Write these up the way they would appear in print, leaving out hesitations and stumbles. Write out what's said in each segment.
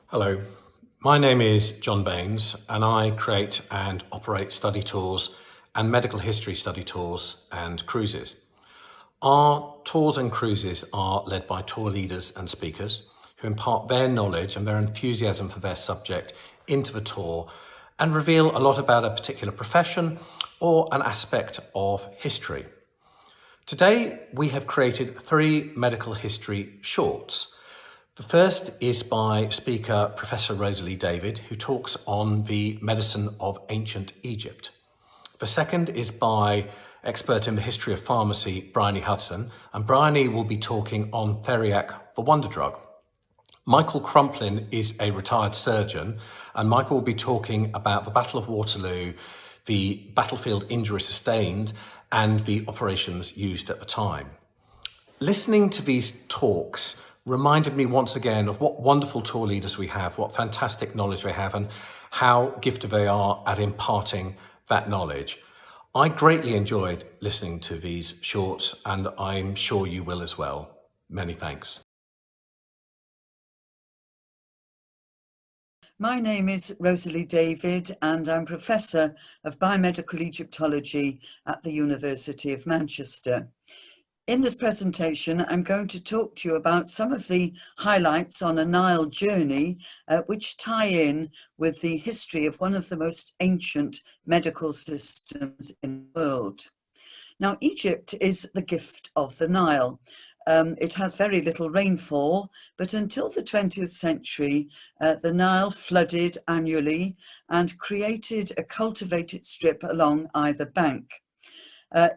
Hello, my name is John Baines and I create and operate study tours and medical history study tours and cruises. Our tours and cruises are led by tour leaders and speakers who impart their knowledge and their enthusiasm for their subject into the tour and reveal a lot about a particular profession or an aspect of history. Today, we have created 3 medical history shorts. The first is by speaker Professor Rosalie David, who talks on the medicine of ancient Egypt. The second is by expert in the history of pharmacy, Briony Hudson, and Briony will be talking on theriac, the wonder drug. Michael Crumplin is a retired surgeon, and Michael will be talking about the Battle of Waterloo, the battlefield injury sustained, and the operations used at the time. Listening to these talks reminded me once again of what wonderful tour leaders we have, what fantastic knowledge they have, and how gifted they are at imparting that knowledge. I greatly enjoyed listening to these shorts, and I'm sure you will as well. Many thanks. My name is Rosalie David and I'm Professor of Biomedical Egyptology at the University of Manchester. In this presentation, I'm going to talk to you about some of the highlights on a Nile journey, which tie in with the history of one of the most ancient medical systems in the world. Now, Egypt is the gift of the Nile. It has very little rainfall, but until the 20th century, the Nile flooded annually and created a cultivated strip along either bank.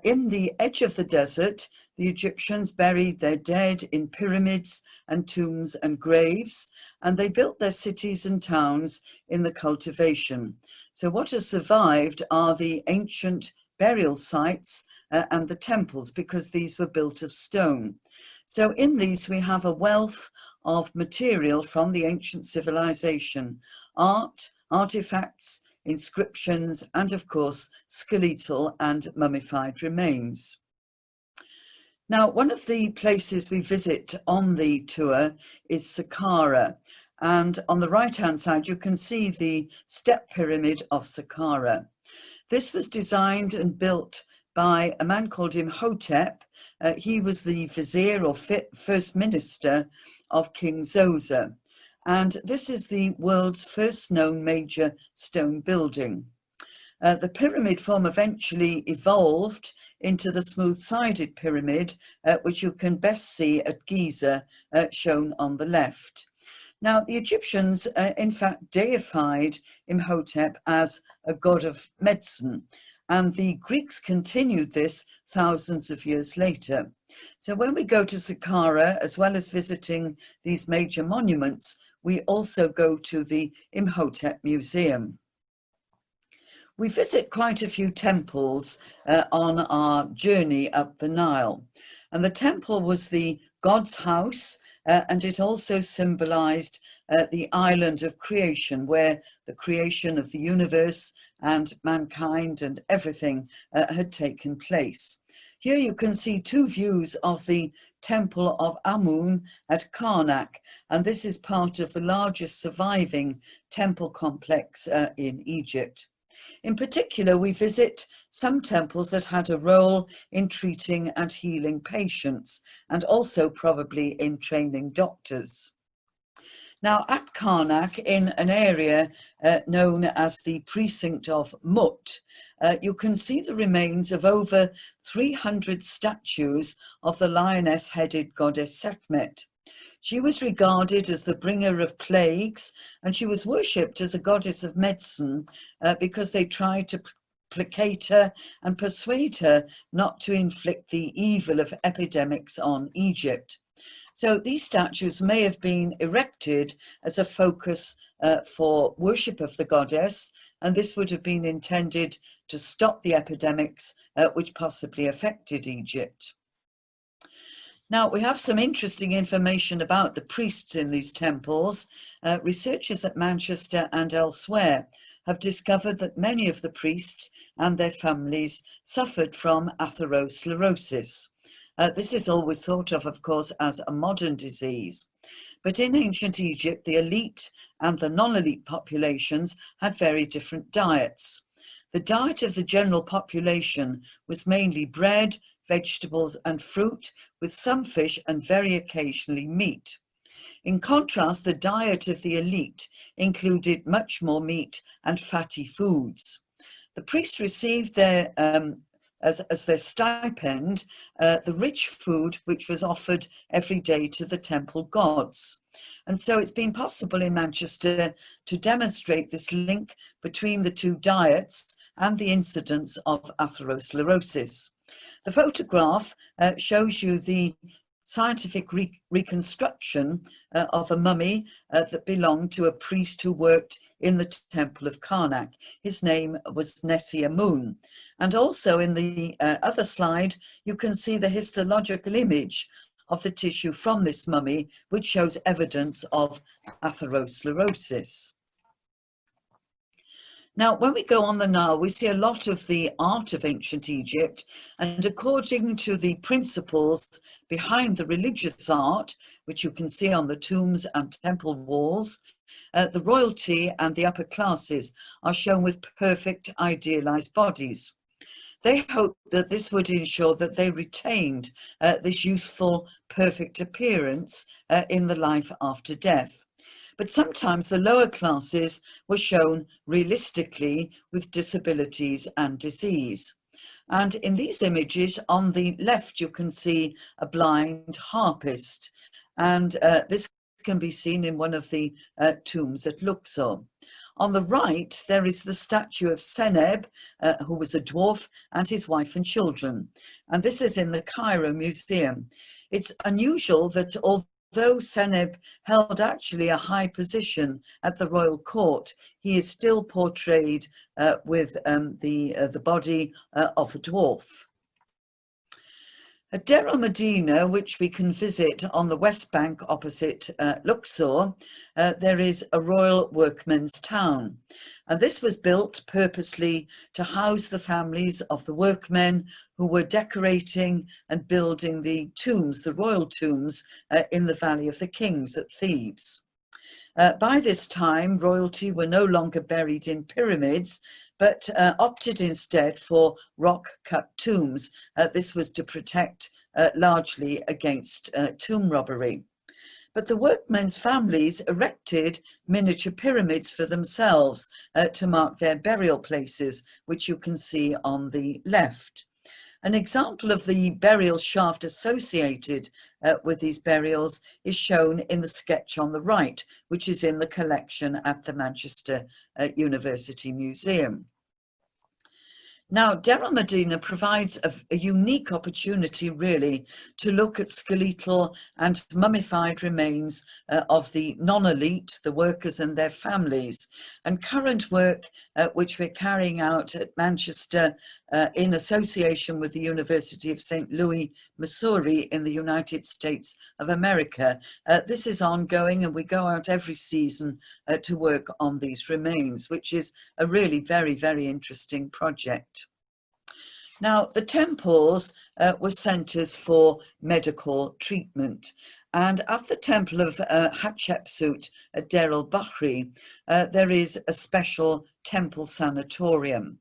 In the edge of the desert, the Egyptians buried their dead in pyramids and tombs and graves, and they built their cities and towns in the cultivation. So what has survived are the ancient burial sites and the temples, because these were built of stone. So in these we have a wealth of material from the ancient civilization: art, artifacts, inscriptions, and of course skeletal and mummified remains. Now, one of the places we visit on the tour is Saqqara, and on the right hand side you can see the step pyramid of Saqqara. This was designed and built by a man called Imhotep. He was the vizier or first minister of King Zoser. And this is the world's first known major stone building. The pyramid form eventually evolved into the smooth-sided pyramid, which you can best see at Giza, shown on the left. Now, the Egyptians, in fact, deified Imhotep as a god of medicine, and the Greeks continued this thousands of years later. So when we go to Saqqara, as well as visiting these major monuments, we also go to the Imhotep Museum. We visit quite a few temples on our journey up the Nile, and the temple was the god's house, and it also symbolized the island of creation, where the creation of the universe and mankind and everything had taken place. Here you can see 2 views of the temple of Amun at Karnak, and this is part of the largest surviving temple complex in Egypt. In particular, we visit some temples that had a role in treating and healing patients, and also probably in training doctors. Now, at Karnak, in an area known as the precinct of Mut, you can see the remains of over 300 statues of the lioness-headed goddess Sekhmet. She was regarded as the bringer of plagues, and she was worshipped as a goddess of medicine because they tried to placate her and persuade her not to inflict the evil of epidemics on Egypt. So these statues may have been erected as a focus for worship of the goddess, and this would have been intended to stop the epidemics which possibly affected Egypt. Now, we have some interesting information about the priests in these temples. Researchers at Manchester and elsewhere have discovered that many of the priests and their families suffered from atherosclerosis. This is always thought of course, as a modern disease. But in ancient Egypt, the elite and the non-elite populations had very different diets. The diet of the general population was mainly bread, vegetables, and fruit, with some fish and very occasionally meat. In contrast, the diet of the elite included much more meat and fatty foods. The priests received their as their stipend the rich food which was offered every day to the temple gods. And so it's been possible in Manchester to demonstrate this link between the two diets and the incidence of atherosclerosis. The photograph shows you the scientific reconstruction of a mummy that belonged to a priest who worked in the temple of Karnak. His name was Nessie Amun. And also in the other slide, you can see the histological image of the tissue from this mummy, which shows evidence of atherosclerosis. Now, when we go on the Nile, we see a lot of the art of ancient Egypt, and according to the principles behind the religious art, which you can see on the tombs and temple walls, the royalty and the upper classes are shown with perfect idealized bodies. They hoped that this would ensure that they retained this youthful, perfect appearance in the life after death. But sometimes the lower classes were shown realistically with disabilities and disease. And in these images on the left, you can see a blind harpist. And this can be seen in one of the tombs at Luxor. On the right, there is the statue of Seneb, who was a dwarf, and his wife and children. And this is in the Cairo Museum. It's unusual that although Seneb held actually a high position at the royal court, he is still portrayed with the body of a dwarf. At Deir el-Medina, which we can visit on the west bank opposite Luxor, there is a royal workmen's town. And this was built purposely to house the families of the workmen who were decorating and building the tombs, the royal tombs, in the Valley of the Kings at Thebes. By this time, royalty were no longer buried in pyramids, but opted instead for rock-cut tombs. This was to protect largely against tomb robbery. But the workmen's families erected miniature pyramids for themselves to mark their burial places, which you can see on the left. An example of the burial shaft associated with these burials is shown in the sketch on the right, which is in the collection at the Manchester University Museum. Now, Deir el-Medina provides a unique opportunity, really, to look at skeletal and mummified remains of the non-elite, the workers and their families. And current work, which we're carrying out at Manchester in association with the University of St. Louis, Missouri in the United States of America. This is ongoing, and we go out every season to work on these remains, which is a really very, very interesting project. Now, the temples were centres for medical treatment. And at the temple of Hatshepsut at Deir el-Bahri, there is a special temple sanatorium.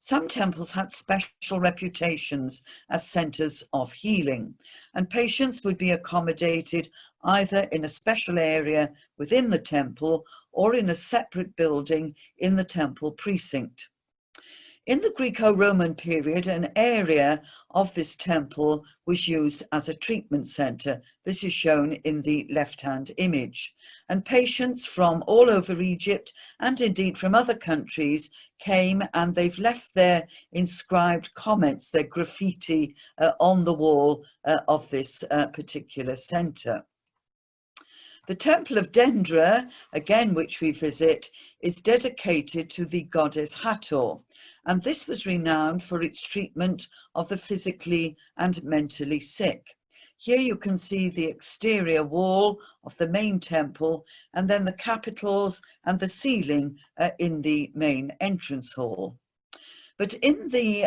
Some temples had special reputations as centres of healing, and patients would be accommodated either in a special area within the temple or in a separate building in the temple precinct. In the Greco-Roman period, an area of this temple was used as a treatment centre. This is shown in the left-hand image. And patients from all over Egypt, and indeed from other countries, came, and they've left their inscribed comments, their graffiti on the wall of this particular centre. The Temple of Dendra, again, which we visit, is dedicated to the goddess Hathor. And this was renowned for its treatment of the physically and mentally sick. Here you can see the exterior wall of the main temple, and then the capitals and the ceiling in the main entrance hall. But in the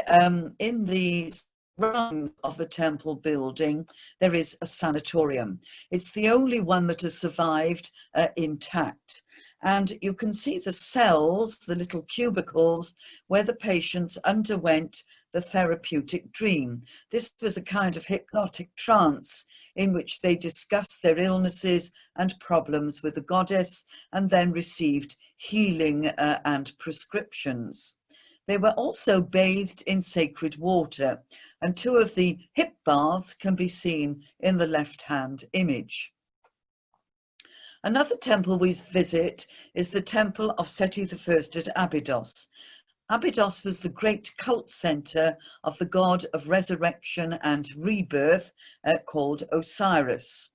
grounds of the temple building, there is a sanatorium. It's the only one that has survived intact. And you can see the cells, the little cubicles, where the patients underwent the therapeutic dream. This was a kind of hypnotic trance in which they discussed their illnesses and problems with the goddess and then received healing and prescriptions. They were also bathed in sacred water, and two of the hip baths can be seen in the left-hand image. Another temple we visit is the temple of Seti I at Abydos. Abydos was the great cult center of the god of resurrection and rebirth called Osiris.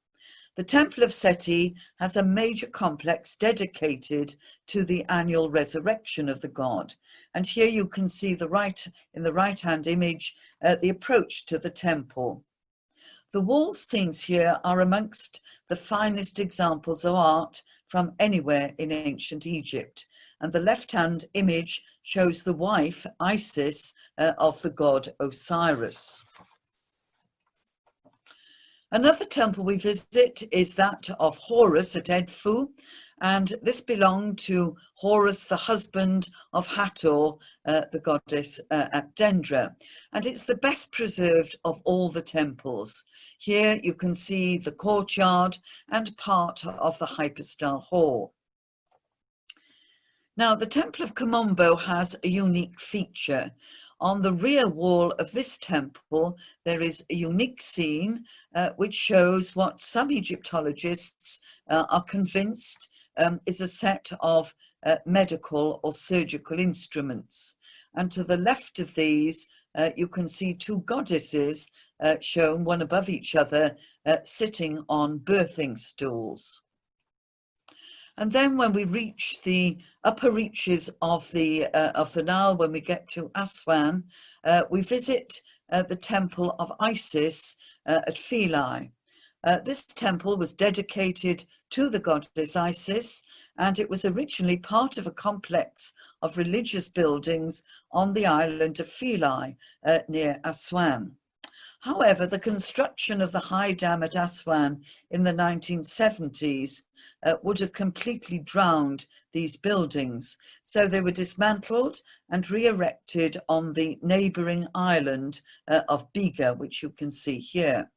The Temple of Seti has a major complex dedicated to the annual resurrection of the god. And here you can see in the right-hand image, the approach to the temple. The wall scenes here are amongst the finest examples of art from anywhere in ancient Egypt. And the left-hand image shows the wife, Isis, of the god Osiris. Another temple we visit is that of Horus at Edfu, and this belonged to Horus, the husband of Hathor, the goddess at Dendra, and it's the best preserved of all the temples. Here you can see the courtyard and part of the hypostyle hall. Now, the Temple of Komombo has a unique feature. On the rear wall of this temple, there is a unique scene which shows what some Egyptologists are convinced is a set of medical or surgical instruments. And to the left of these, you can see two goddesses shown one above each other, sitting on birthing stools. And then when we reach the upper reaches of the Nile, when we get to Aswan, we visit the temple of Isis at Philae. This temple was dedicated to the goddess Isis, and it was originally part of a complex of religious buildings on the island of Philae near Aswan. However, the construction of the high dam at Aswan in the 1970s would have completely drowned these buildings. So they were dismantled and re-erected on the neighbouring island of Biga, which you can see here.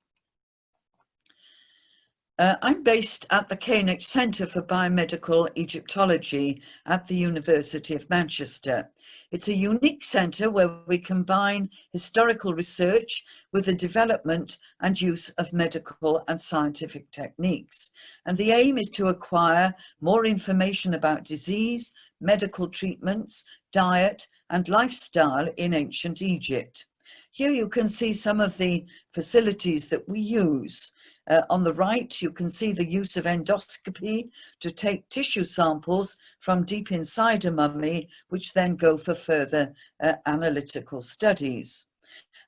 I'm based at the Koenig Centre for Biomedical Egyptology at the University of Manchester. It's a unique centre where we combine historical research with the development and use of medical and scientific techniques. And the aim is to acquire more information about disease, medical treatments, diet, and lifestyle in ancient Egypt. Here you can see some of the facilities that we use. On the right, you can see the use of endoscopy to take tissue samples from deep inside a mummy, which then go for further analytical studies.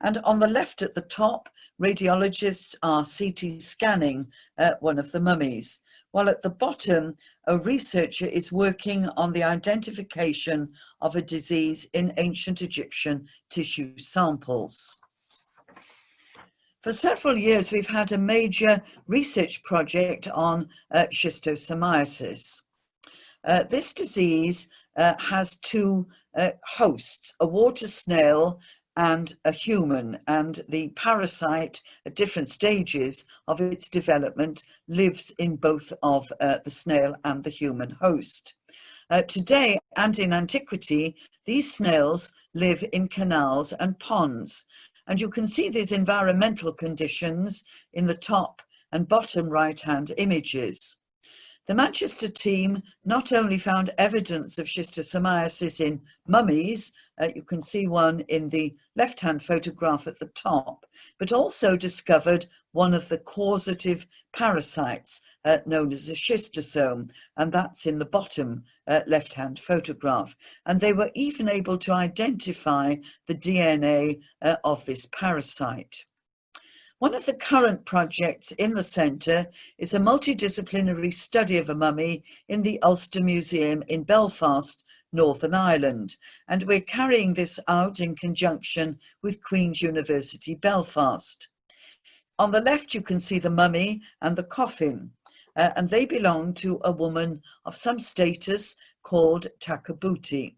And on the left at the top, radiologists are CT scanning one of the mummies, while at the bottom, a researcher is working on the identification of a disease in ancient Egyptian tissue samples. For several years, we've had a major research project on schistosomiasis. This disease has two hosts, a water snail and a human, and the parasite at different stages of its development lives in both of the snail and the human host. Today and in antiquity, these snails live in canals and ponds. And you can see these environmental conditions in the top and bottom right-hand images. The Manchester team not only found evidence of schistosomiasis in mummies, you can see one in the left-hand photograph at the top, but also discovered one of the causative parasites known as a schistosome, and that's in the bottom left-hand photograph. And they were even able to identify the DNA of this parasite. One of the current projects in the centre is a multidisciplinary study of a mummy in the Ulster Museum in Belfast Northern Ireland. And we're carrying this out in conjunction with Queen's University Belfast. On the left, you can see the mummy and the coffin, and they belong to a woman of some status called Takabuti.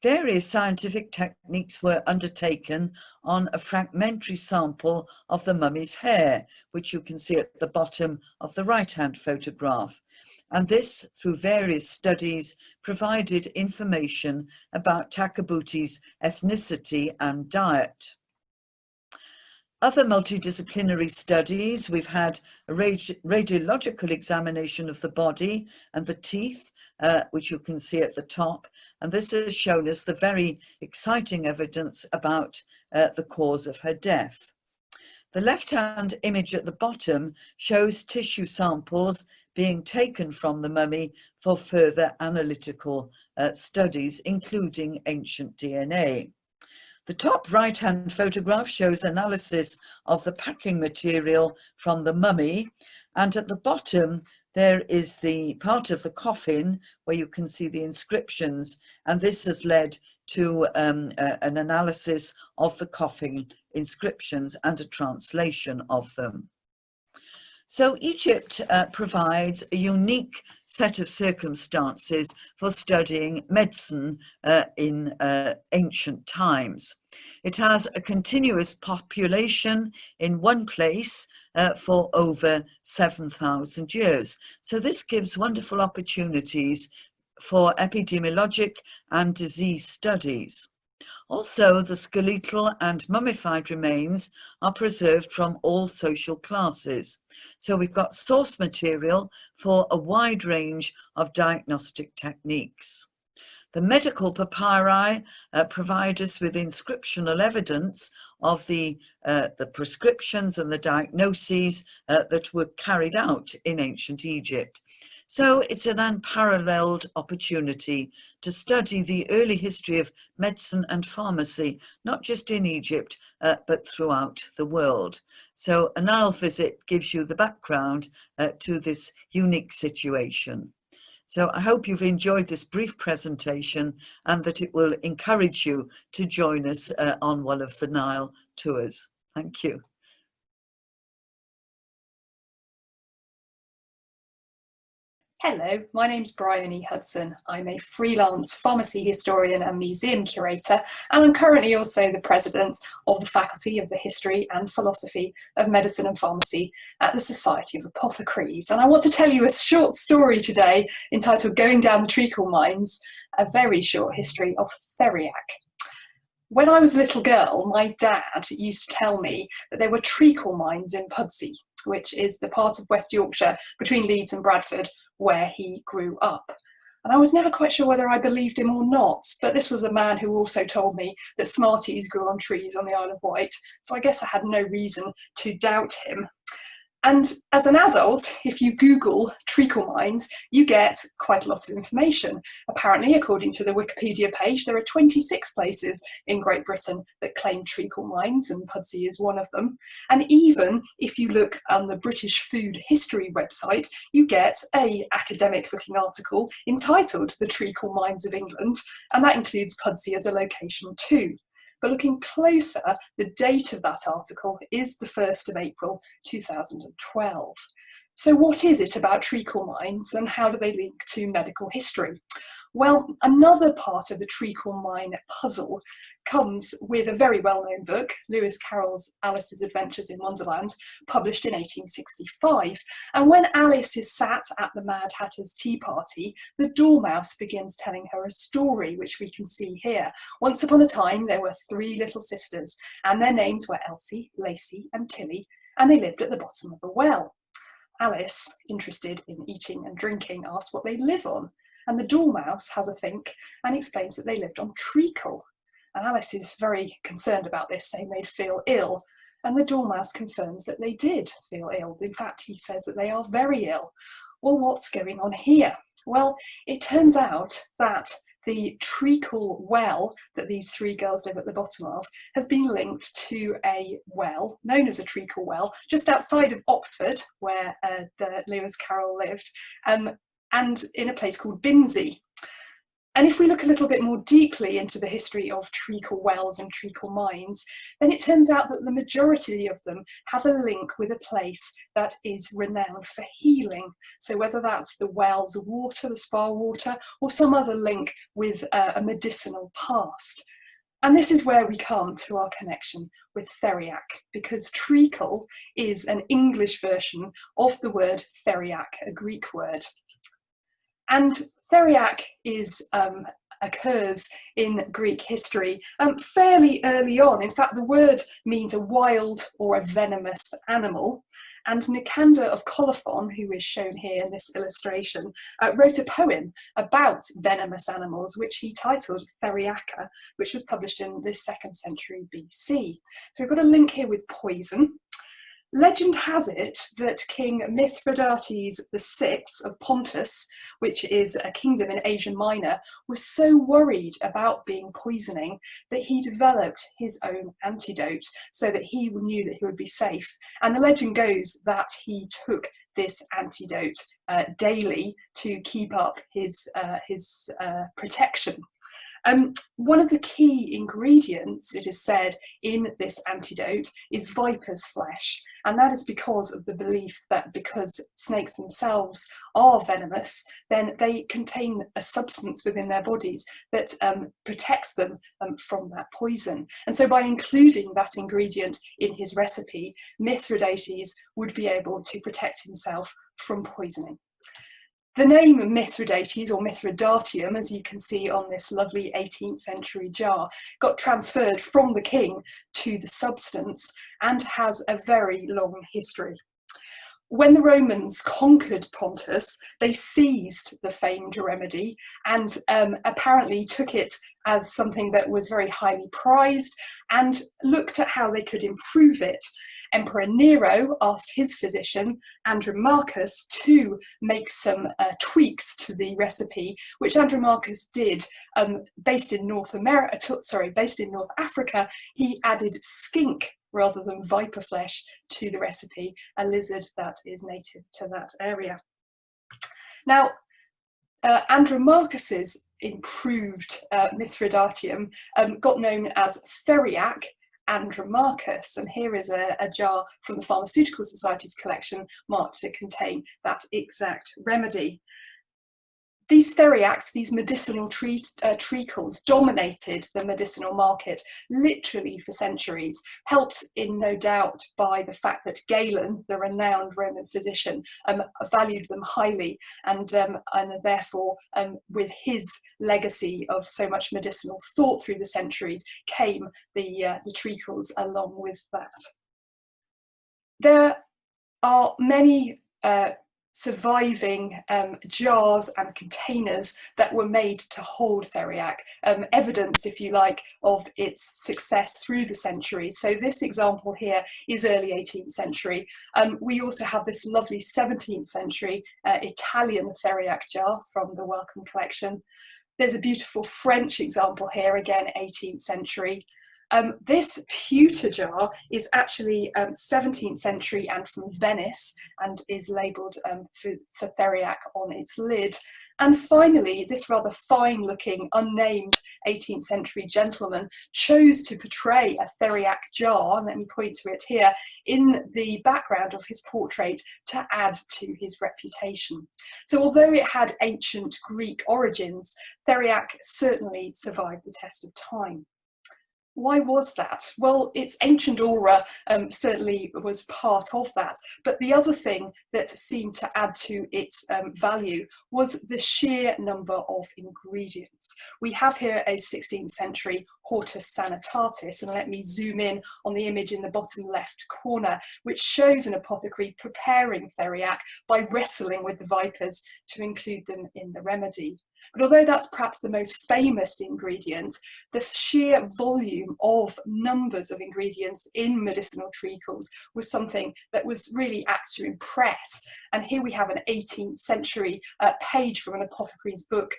Various scientific techniques were undertaken on a fragmentary sample of the mummy's hair, which you can see at the bottom of the right-hand photograph. And this, through various studies, provided information about Takabuti's ethnicity and diet. Other multidisciplinary studies, we've had a radiological examination of the body and the teeth, which you can see at the top. And this has shown us the very exciting evidence about the cause of her death. The left-hand image at the bottom shows tissue samples being taken from the mummy for further analytical studies, including ancient DNA. The top right-hand photograph shows analysis of the packing material from the mummy, and at the bottom there is the part of the coffin where you can see the inscriptions, and this has led to an analysis of the coffin inscriptions and a translation of them. So Egypt provides a unique set of circumstances for studying medicine in ancient times. It has a continuous population in one place for over 7,000 years. So this gives wonderful opportunities for epidemiologic and disease studies. Also, the skeletal and mummified remains are preserved from all social classes. So we've got source material for a wide range of diagnostic techniques. The medical papyri provide us with inscriptional evidence of the prescriptions and the diagnoses that were carried out in ancient Egypt. So it's an unparalleled opportunity to study the early history of medicine and pharmacy, not just in Egypt, but throughout the world. So a Nile visit gives you the background to this unique situation. So I hope you've enjoyed this brief presentation and that it will encourage you to join us on one of the Nile tours. Thank you. Hello, my name's Briony Hudson. I'm a freelance pharmacy historian and museum curator, and I'm currently also the president of the Faculty of the History and Philosophy of Medicine and Pharmacy at the Society of Apothecaries. And I want to tell you a short story today entitled Going Down the Treacle Mines, a very short history of theriac. When I was a little girl, my dad used to tell me that there were treacle mines in Pudsey, which is the part of West Yorkshire between Leeds and Bradford where he grew up. And I was never quite sure whether I believed him or not, but this was a man who also told me that Smarties grew on trees on the Isle of Wight, so I guess I had no reason to doubt him. And as an adult, if you Google treacle mines, you get quite a lot of information. Apparently, according to the Wikipedia page, there are 26 places in Great Britain that claim treacle mines, and Pudsey is one of them. And even if you look on the British Food History website, you get an academic-looking article entitled The Treacle Mines of England, and that includes Pudsey as a location too. But looking closer, the date of that article is the 1st of April 2012. So what is it about treacle mines and how do they link to medical history? Well, another part of the treacle mine puzzle comes with a very well-known book, Lewis Carroll's Alice's Adventures in Wonderland, published in 1865. And when Alice is sat at the Mad Hatter's tea party, the Dormouse begins telling her a story, which we can see here. Once upon a time, there were 3 little sisters, and their names were Elsie, Lacey, and Tilly, and they lived at the bottom of a well. Alice, interested in eating and drinking, asks what they live on. And the Dormouse has a think and explains that they lived on treacle. And Alice is very concerned about this, saying they'd feel ill. And the Dormouse confirms that they did feel ill. In fact, he says that they are very ill. Well, what's going on here? Well, it turns out that the treacle well that these 3 girls live at the bottom of has been linked to a well known as a treacle well just outside of Oxford, where the Lewis Carroll lived, and in a place called Binsey. And if we look a little bit more deeply into the history of treacle wells and treacle mines, then it turns out that the majority of them have a link with a place that is renowned for healing. So whether that's the well's water, the spa water, or some other link with a medicinal past. And this is where we come to our connection with theriac, because treacle is an English version of the word theriac, a Greek word. And theriac occurs in Greek history fairly early on. In fact, the word means a wild or a venomous animal. And Nicander of Colophon, who is shown here in this illustration, wrote a poem about venomous animals, which he titled Theriaca, which was published in the 2nd century BC. So we've got a link here with poison. Legend has it that King Mithridates VI of Pontus, which is a kingdom in Asia Minor, was so worried about being poisoning that he developed his own antidote so that he knew that he would be safe. And the legend goes that he took this antidote daily to keep up his protection. One of the key ingredients, it is said, in this antidote is viper's flesh, and that is because of the belief that because snakes themselves are venomous, then they contain a substance within their bodies that protects them from that poison. And so by including that ingredient in his recipe, Mithridates would be able to protect himself from poisoning. The name Mithridates, or Mithridatium, as you can see on this lovely 18th century jar, got transferred from the king to the substance and has a very long history. When the Romans conquered Pontus, they seized the famed remedy and apparently took it as something that was very highly prized and looked at how they could improve it. Emperor Nero asked his physician, Andromachus, to make some tweaks to the recipe, which Andromachus did. Based in North Africa, he added skink rather than viper flesh to the recipe, a lizard that is native to that area. Now, Andromachus's improved Mithridatium got known as theriac Andromachus, and here is a jar from the Pharmaceutical Society's collection marked to contain that exact remedy. These theriacs, these medicinal treacles, dominated the medicinal market literally for centuries, helped in no doubt by the fact that Galen, the renowned Roman physician, valued them highly, and therefore with his legacy of so much medicinal thought through the centuries came the treacles along with that. There are many surviving jars and containers that were made to hold theriac, evidence, if you like, of its success through the centuries. So this example here is early 18th century. We also have this lovely 17th century Italian theriac jar from the Wellcome collection. There's a beautiful French example here, again 18th century. This pewter jar is actually 17th century and from Venice, and is labelled for theriac on its lid. And finally, this rather fine looking unnamed 18th century gentleman chose to portray a theriac jar, and let me point to it here, in the background of his portrait to add to his reputation. So although it had ancient Greek origins, theriac certainly survived the test of time. Why was that? Well, its ancient aura certainly was part of that, but the other thing that seemed to add to its value was the sheer number of ingredients. We have here a 16th century Hortus Sanitatis, and let me zoom in on the image in the bottom left corner, which shows an apothecary preparing theriac by wrestling with the vipers to include them in the remedy. But although that's perhaps the most famous ingredient, the sheer volume of numbers of ingredients in medicinal treacles was something that was really apt to impress. And here we have an 18th century page from an apothecary's book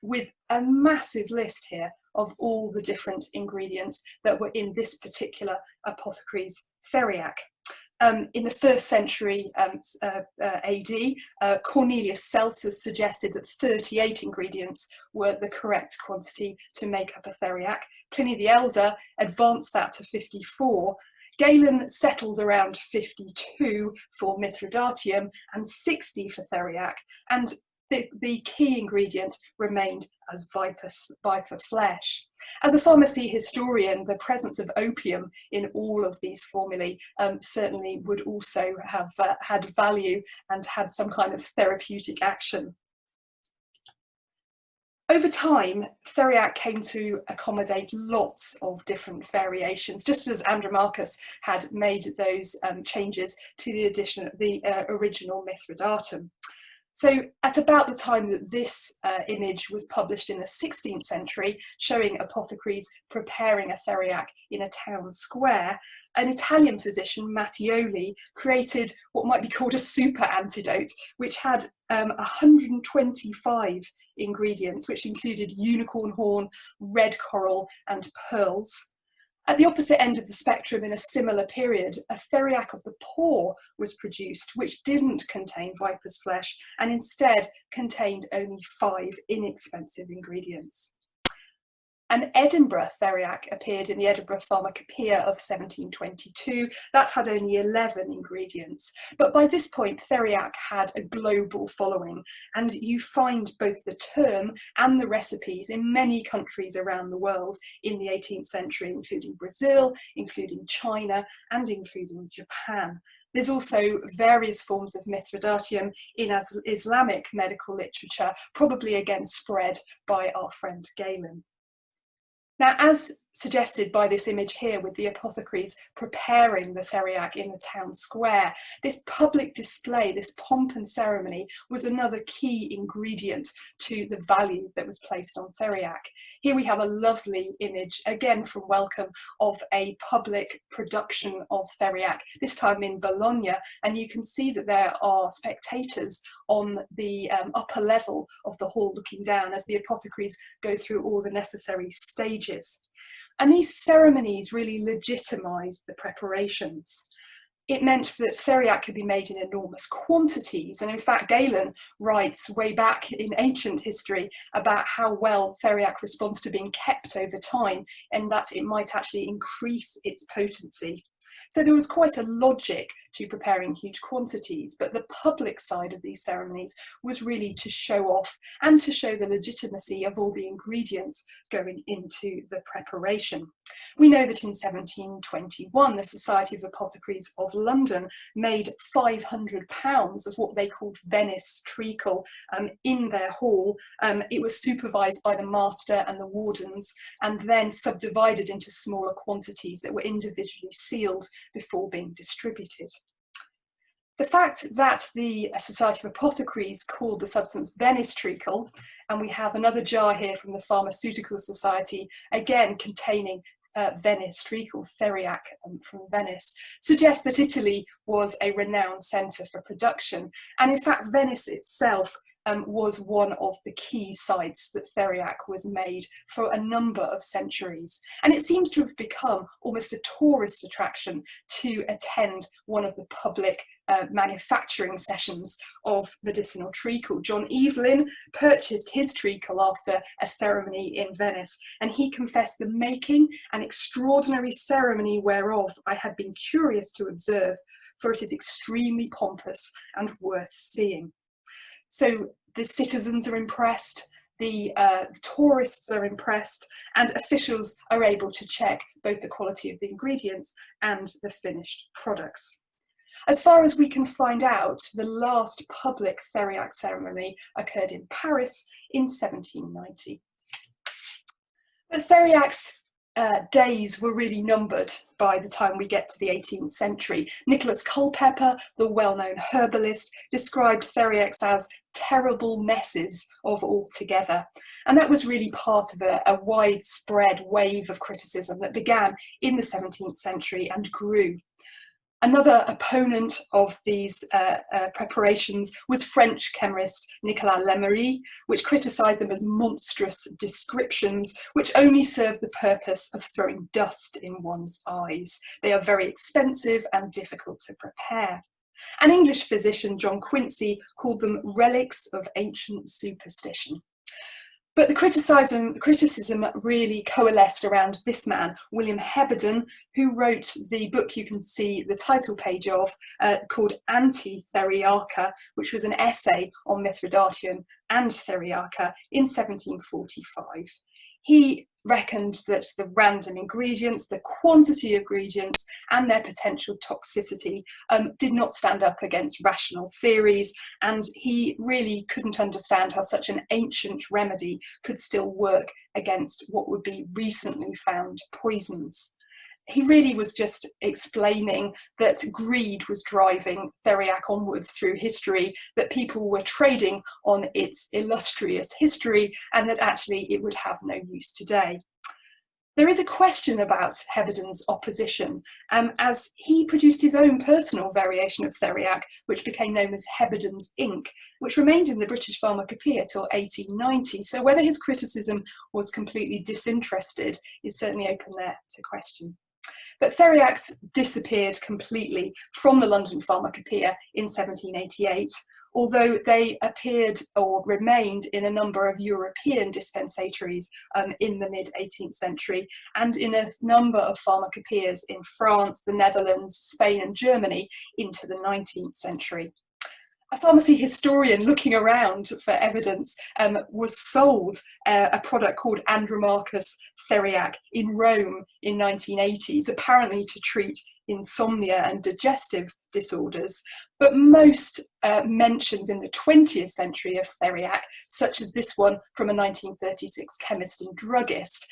with a massive list here of all the different ingredients that were in this particular apothecary's theriac. In the 1st century AD, Cornelius Celsus suggested that 38 ingredients were the correct quantity to make up a theriac. Pliny the Elder advanced that to 54. Galen settled around 52 for Mithridatium and 60 for theriac, and the key ingredient remained as viper flesh. As a pharmacy historian, the presence of opium in all of these formulae certainly would also have had value and had some kind of therapeutic action. Over time, theriac came to accommodate lots of different variations, just as Andromachus had made those changes to the addition of the original Mithridatum. So at about the time that this image was published in the 16th century, showing apothecaries preparing a theriac in a town square, an Italian physician, Mattioli, created what might be called a super antidote, which had 125 ingredients, which included unicorn horn, red coral, and pearls. At the opposite end of the spectrum, in a similar period, a theriac of the poor was produced, which didn't contain viper's flesh and instead contained only 5 inexpensive ingredients. An Edinburgh theriac appeared in the Edinburgh Pharmacopoeia of 1722. That had only 11 ingredients. But by this point, theriac had a global following, and you find both the term and the recipes in many countries around the world in the 18th century, including Brazil, including China, and including Japan. There's also various forms of Mithridatium in Islamic medical literature, probably again spread by our friend Galen. Now, as suggested by this image here with the apothecaries preparing the theriac in the town square, this public display, this pomp and ceremony, was another key ingredient to the value that was placed on theriac. Here we have a lovely image, again from Wellcome, of a public production of theriac, this time in Bologna, and you can see that there are spectators on the upper level of the hall looking down as the apothecaries go through all the necessary stages. And these ceremonies really legitimised the preparations. It meant that theriac could be made in enormous quantities. And in fact, Galen writes way back in ancient history about how well theriac responds to being kept over time, and that it might actually increase its potency. So there was quite a logic to preparing huge quantities, but the public side of these ceremonies was really to show off and to show the legitimacy of all the ingredients going into the preparation. We know that in 1721, the Society of Apothecaries of London made 500 pounds of what they called Venice treacle in their hall. It was supervised by the master and the wardens, and then subdivided into smaller quantities that were individually sealed before being distributed. The fact that the Society of Apothecaries called the substance Venice treacle, and we have another jar here from the Pharmaceutical Society, again containing Venice treacle, theriac from Venice, suggests that Italy was a renowned centre for production. And in fact, Venice itself was one of the key sites that theriac was made for a number of centuries. And it seems to have become almost a tourist attraction to attend one of the public manufacturing sessions of medicinal treacle. John Evelyn purchased his treacle after a ceremony in Venice, and he confessed the making an extraordinary ceremony whereof I had been curious to observe, for it is extremely pompous and worth seeing. So the citizens are impressed, the tourists are impressed, and officials are able to check both the quality of the ingredients and the finished products. As far as we can find out, the last public theriac ceremony occurred in Paris in 1790. But theriac's days were really numbered by the time we get to the 18th century. Nicholas Culpeper, the well-known herbalist, described theriacs as terrible messes of all together. And that was really part of a widespread wave of criticism that began in the 17th century and grew. Another opponent of these preparations was French chemist Nicolas Lemery, which criticised them as monstrous descriptions which only serve the purpose of throwing dust in one's eyes. They are very expensive and difficult to prepare. An English physician, John Quincy, called them relics of ancient superstition. But the criticism really coalesced around this man, William Heberden, who wrote the book you can see the title page of, called Anti-Theriaca, which was an essay on Mithridatium and Theriaca in 1745. He reckoned that the random ingredients, the quantity of ingredients, and their potential toxicity did not stand up against rational theories, and he really couldn't understand how such an ancient remedy could still work against what would be recently found poisons. He really was just explaining that greed was driving theriac onwards through history, that people were trading on its illustrious history, and that actually it would have no use today. There is a question about Heberden's opposition, as he produced his own personal variation of theriac, which became known as Heberden's ink, which remained in the British Pharmacopoeia till 1890. So whether his criticism was completely disinterested is certainly open there to question. But theriacs disappeared completely from the London Pharmacopoeia in 1788, although they appeared or remained in a number of European dispensatories in the mid-18th century, and in a number of pharmacopoeias in France, the Netherlands, Spain and Germany into the 19th century. A pharmacy historian looking around for evidence was sold a product called Andromachus theriac in Rome in 1980s, apparently to treat insomnia and digestive disorders. But most mentions in the 20th century of theriac, such as this one from a 1936 chemist and druggist,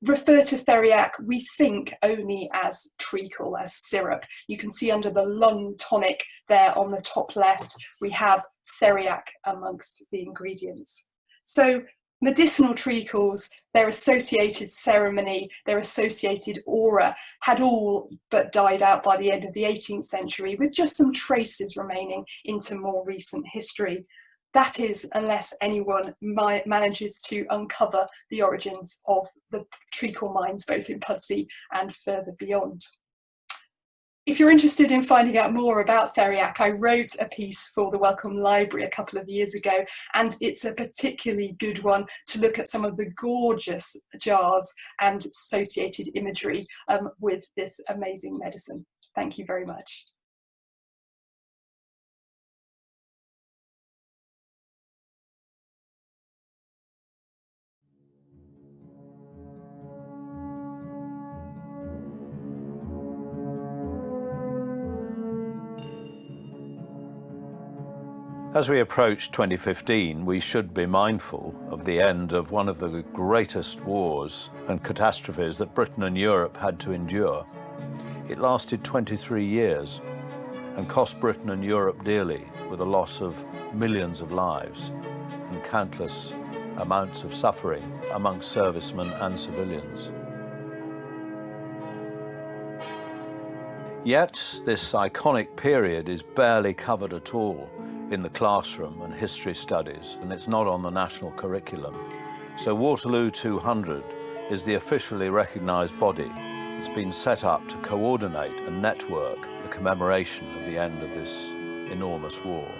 refer to theriac, we think, only as treacle, as syrup. You can see under the lung tonic there on the top left, we have theriac amongst the ingredients. So medicinal treacles, their associated ceremony, their associated aura had all but died out by the end of the 18th century, with just some traces remaining into more recent history. That is, unless anyone manages to uncover the origins of the treacle mines, both in Pudsey and further beyond. If you're interested in finding out more about theriac, I wrote a piece for the Wellcome Library a couple of years ago, and it's a particularly good one to look at some of the gorgeous jars and associated imagery with this amazing medicine. Thank you very much. As we approach 2015, we should be mindful of the end of one of the greatest wars and catastrophes that Britain and Europe had to endure. It lasted 23 years and cost Britain and Europe dearly, with a loss of millions of lives and countless amounts of suffering amongst servicemen and civilians. Yet this iconic period is barely covered at all in the classroom and history studies, and it's not on the national curriculum. So Waterloo 200 is the officially recognised body that's been set up to coordinate and network the commemoration of the end of this enormous war.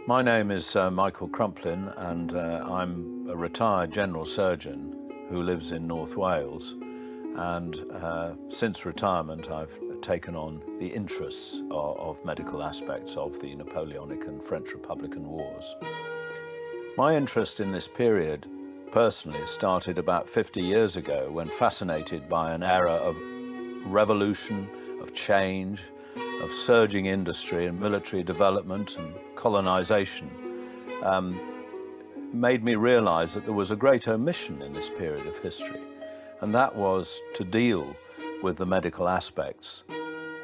My name is Michael Crumplin, and I'm a retired general surgeon who lives in North Wales. And since retirement, I've taken on the interests of medical aspects of the Napoleonic and French Republican Wars. My interest in this period personally started about 50 years ago, when fascinated by an era of revolution, of change, of surging industry and military development and colonization. made me realise that there was a great omission in this period of history, and that was to deal with the medical aspects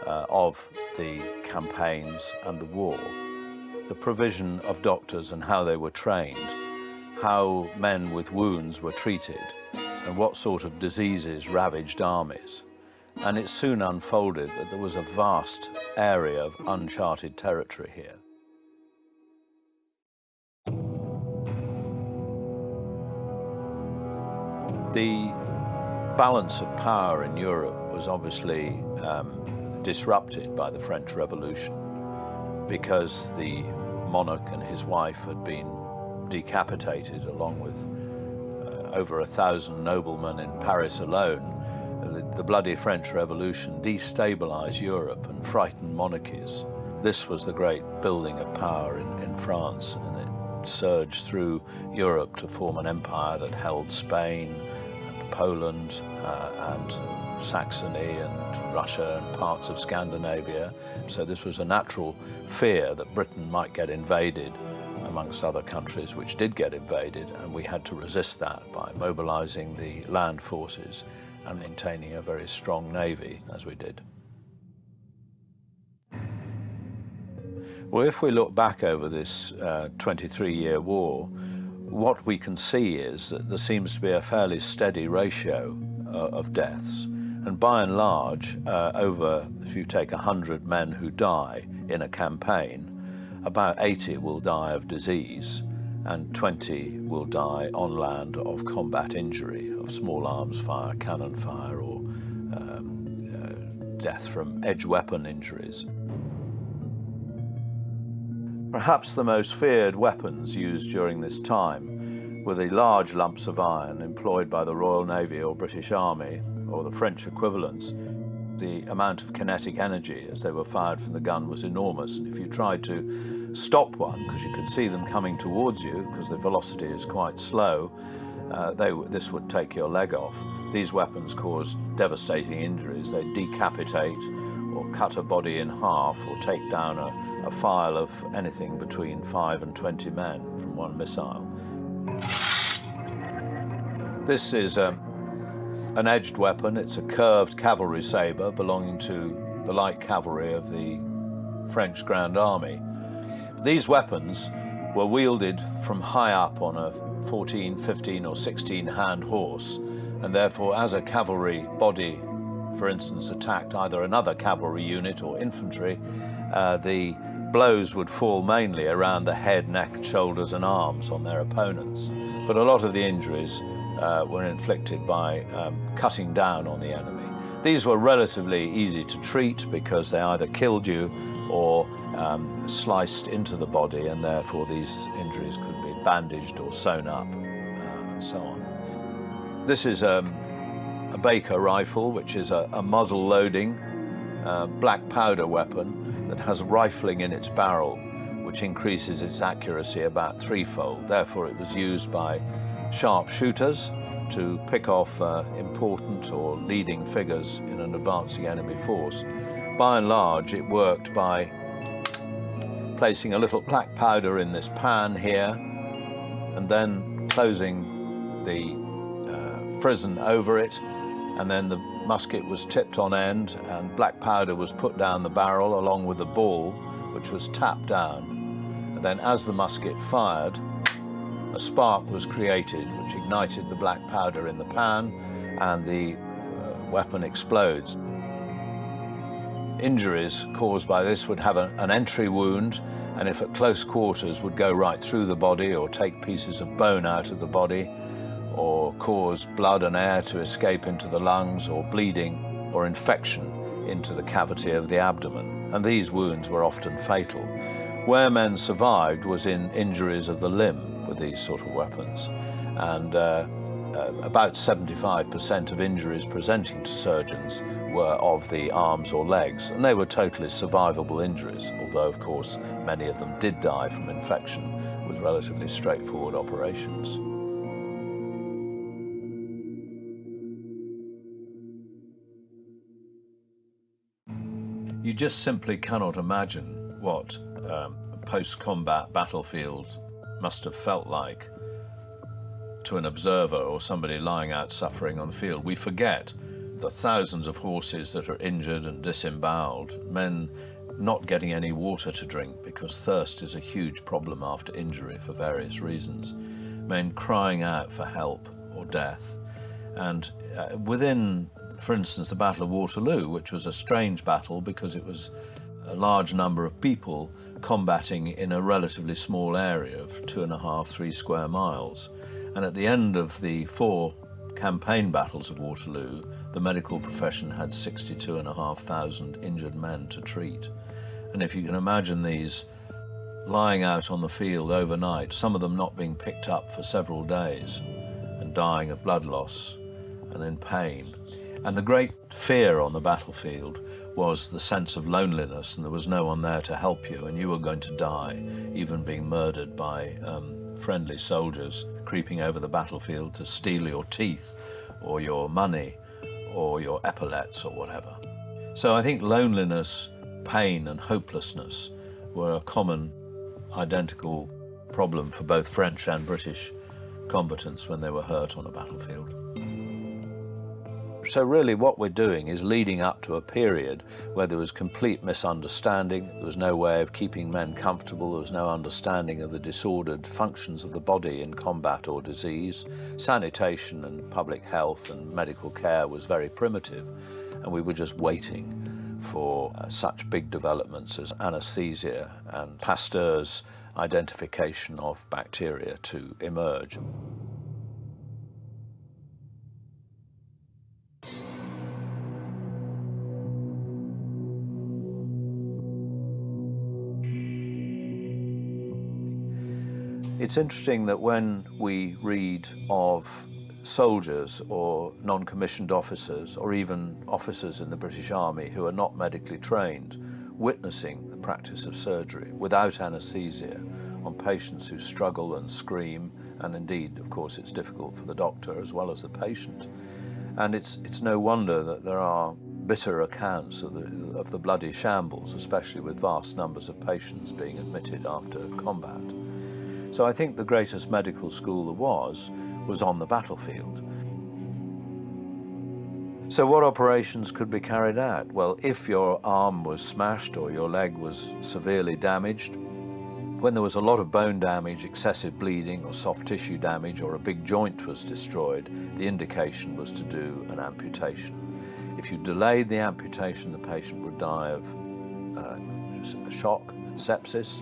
of the campaigns and the war. The provision of doctors and how they were trained, how men with wounds were treated, and what sort of diseases ravaged armies. And it soon unfolded that there was a vast area of uncharted territory here. The balance of power in Europe was obviously disrupted by the French Revolution, because the monarch and his wife had been decapitated, along with over 1,000 noblemen in Paris alone. The bloody French Revolution destabilized Europe and frightened monarchies. This was the great building of power in France, and it surged through Europe to form an empire that held Spain and Poland and Saxony and Russia and parts of Scandinavia. So this was a natural fear that Britain might get invaded, amongst other countries which did get invaded, and we had to resist that by mobilizing the land forces and maintaining a very strong navy, as we did. Well, if we look back over this 23-year war, what we can see is that there seems to be a fairly steady ratio of deaths. And by and large, if you take 100 men who die in a campaign, about 80 will die of disease, and 20 will die on land of combat injury, of small arms fire, cannon fire, or death from edge weapon injuries. Perhaps the most feared weapons used during this time were the large lumps of iron employed by the Royal Navy or British Army, or the French equivalents. The amount of kinetic energy as they were fired from the gun was enormous, and if you tried to stop one, because you could see them coming towards you, because the velocity is quite slow, this would take your leg off. These weapons cause devastating injuries. They decapitate or cut a body in half, or take down a file of anything between 5 and 20 men from one missile. This is an edged weapon. It's a curved cavalry sabre belonging to the light cavalry of the French Grand Army. These weapons were wielded from high up on a 14, 15 or 16 hand horse, and therefore as a cavalry body, for instance, attacked either another cavalry unit or infantry, the blows would fall mainly around the head, neck, shoulders and arms on their opponents. But a lot of the injuries were inflicted by cutting down on the enemy. These were relatively easy to treat because they either killed you or sliced into the body, and therefore these injuries could be bandaged or sewn up and so on. This is a Baker rifle, which is a muzzle loading black powder weapon that has rifling in its barrel, which increases its accuracy about threefold. Therefore it was used by sharpshooters to pick off important or leading figures in an advancing enemy force. By and large, it worked by placing a little black powder in this pan here, and then closing the frizzen over it, and then the musket was tipped on end, and black powder was put down the barrel along with the ball, which was tapped down. And then as the musket fired, a spark was created which ignited the black powder in the pan, and the weapon explodes. Injuries caused by this would have an entry wound, and if at close quarters would go right through the body or take pieces of bone out of the body, or cause blood and air to escape into the lungs, or bleeding or infection into the cavity of the abdomen. And these wounds were often fatal. Where men survived was in injuries of the limb with these sort of weapons, and about 75% of injuries presenting to surgeons were of the arms or legs, and they were totally survivable injuries, although of course many of them did die from infection with relatively straightforward operations. You just simply cannot imagine what a post-combat battlefield must have felt like to an observer or somebody lying out suffering on the field, we forget the thousands of horses that are injured and disemboweled, men not getting any water to drink because thirst is a huge problem after injury for various reasons, men crying out for help or death. And within, for instance, the Battle of Waterloo, which was a strange battle because it was a large number of people combating in a relatively small area of 2.5, 3 square miles. And at the end of the 4 campaign battles of Waterloo, the medical profession had 62,500 injured men to treat. And if you can imagine these lying out on the field overnight, some of them not being picked up for several days and dying of blood loss and in pain. And the great fear on the battlefield was the sense of loneliness, and there was no one there to help you, and you were going to die, even being murdered by friendly soldiers creeping over the battlefield to steal your teeth or your money or your epaulets or whatever. So I think loneliness, pain and hopelessness were a common identical problem for both French and British combatants when they were hurt on a battlefield. So really what we're doing is leading up to a period where there was complete misunderstanding, there was no way of keeping men comfortable, there was no understanding of the disordered functions of the body in combat or disease. Sanitation and public health and medical care was very primitive, and we were just waiting for such big developments as anesthesia and Pasteur's identification of bacteria to emerge. It's interesting that when we read of soldiers or non-commissioned officers or even officers in the British Army who are not medically trained witnessing the practice of surgery without anaesthesia on patients who struggle and scream, and indeed, of course, it's difficult for the doctor as well as the patient. And it's no wonder that there are bitter accounts of the bloody shambles, especially with vast numbers of patients being admitted after combat. So I think the greatest medical school there was on the battlefield. So what operations could be carried out? Well, if your arm was smashed or your leg was severely damaged, when there was a lot of bone damage, excessive bleeding or soft tissue damage, or a big joint was destroyed, the indication was to do an amputation. If you delayed the amputation, the patient would die of shock and sepsis,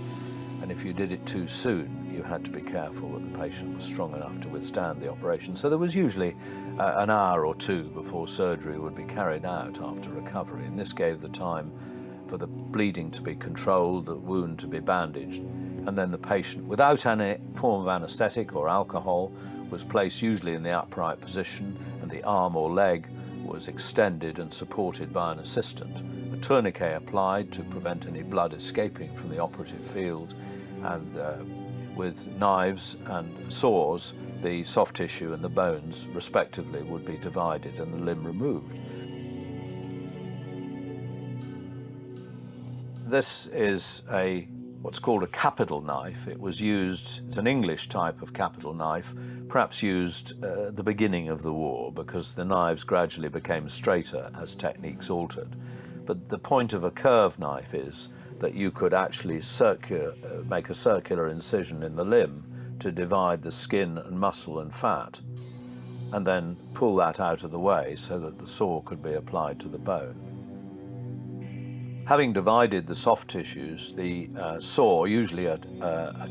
and if you did it too soon, you had to be careful that the patient was strong enough to withstand the operation. So there was usually an hour or two before surgery would be carried out after recovery, and this gave the time for the bleeding to be controlled, the wound to be bandaged, and then the patient, without any form of anaesthetic or alcohol, was placed usually in the upright position, and the arm or leg was extended and supported by an assistant. A tourniquet applied to prevent any blood escaping from the operative field, and with knives and saws, the soft tissue and the bones, respectively, would be divided and the limb removed. This is what's called a capital knife. It was used, it's an English type of capital knife, perhaps used at the beginning of the war because the knives gradually became straighter as techniques altered. But the point of a curved knife is that you could actually make a circular incision in the limb to divide the skin and muscle and fat, and then pull that out of the way so that the saw could be applied to the bone. Having divided the soft tissues, the saw, usually a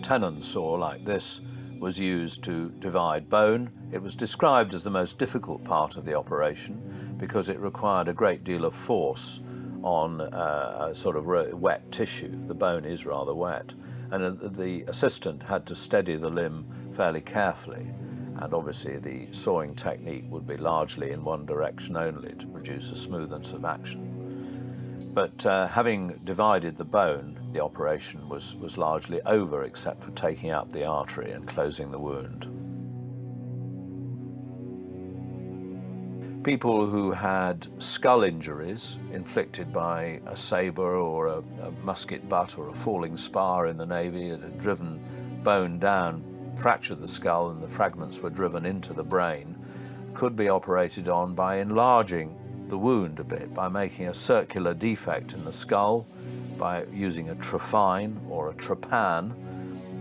tenon saw like this, was used to divide bone. It was described as the most difficult part of the operation because it required a great deal of force on a sort of wet tissue. The bone is rather wet, and the assistant had to steady the limb fairly carefully, and obviously the sawing technique would be largely in one direction only to produce a smoothness of action. But having divided the bone, the operation was largely over except for taking out the artery and closing the wound. People who had skull injuries inflicted by a sabre or a musket butt or a falling spar in the Navy that had driven bone down fractured the skull and the fragments were driven into the brain, could be operated on by enlarging the wound a bit, by making a circular defect in the skull, by using a trephine or a trepan,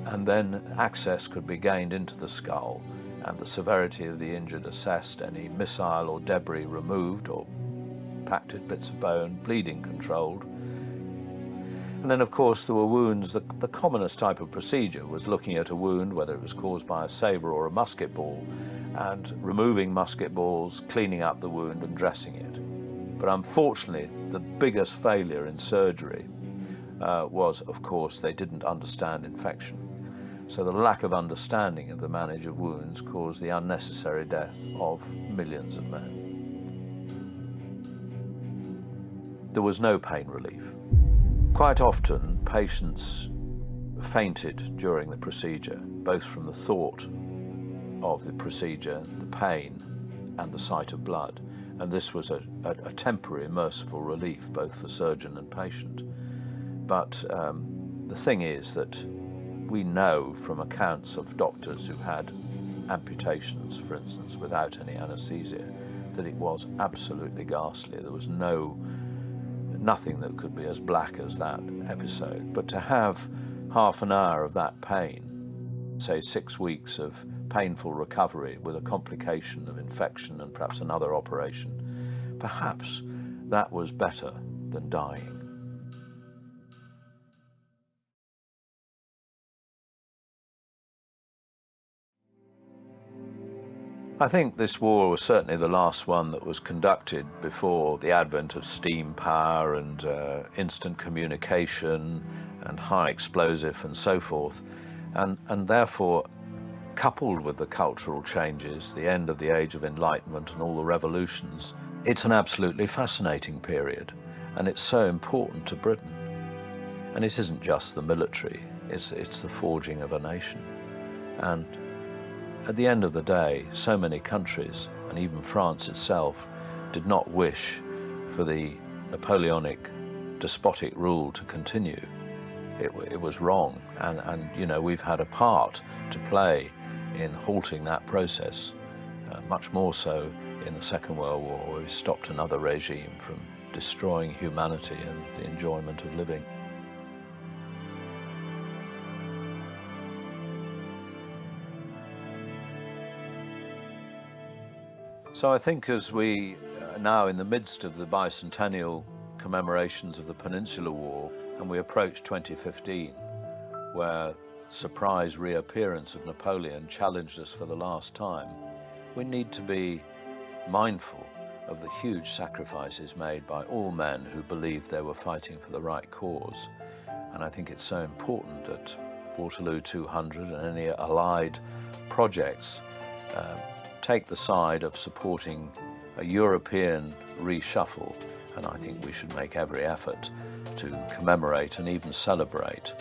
and then access could be gained into the skull and the severity of the injured assessed, any missile or debris removed or impacted bits of bone, bleeding controlled. And then, of course, there were wounds. The commonest type of procedure was looking at a wound, whether it was caused by a sabre or a musket ball, and removing musket balls, cleaning up the wound and dressing it. But unfortunately, the biggest failure in surgery was, of course, they didn't understand infection. So the lack of understanding of the management of wounds caused the unnecessary death of millions of men. There was no pain relief. Quite often, patients fainted during the procedure, both from the thought of the procedure, the pain, and the sight of blood. And this was a temporary, merciful relief, both for surgeon and patient. But the thing is that we know from accounts of doctors who had amputations, for instance, without any anesthesia, that it was absolutely ghastly. There was nothing that could be as black as that episode. But to have half an hour of that pain, say 6 weeks of painful recovery with a complication of infection and perhaps another operation, perhaps that was better than dying. I think this war was certainly the last one that was conducted before the advent of steam power and instant communication and high explosive and so forth. And therefore, coupled with the cultural changes, the end of the Age of Enlightenment and all the revolutions, it's an absolutely fascinating period. And it's so important to Britain. And it isn't just the military, it's the forging of a nation. And at the end of the day, so many countries, and even France itself, did not wish for the Napoleonic despotic rule to continue. It was wrong, and you know, we've had a part to play in halting that process, much more so in the Second World War, where we stopped another regime from destroying humanity and the enjoyment of living. So I think as we are now in the midst of the bicentennial commemorations of the Peninsular War, and we approach 2015, where surprise reappearance of Napoleon challenged us for the last time, we need to be mindful of the huge sacrifices made by all men who believed they were fighting for the right cause. And I think it's so important that Waterloo 200 and any allied projects take the side of supporting a European reshuffle, and I think we should make every effort to commemorate and even celebrate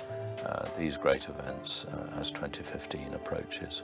these great events as 2015 approaches.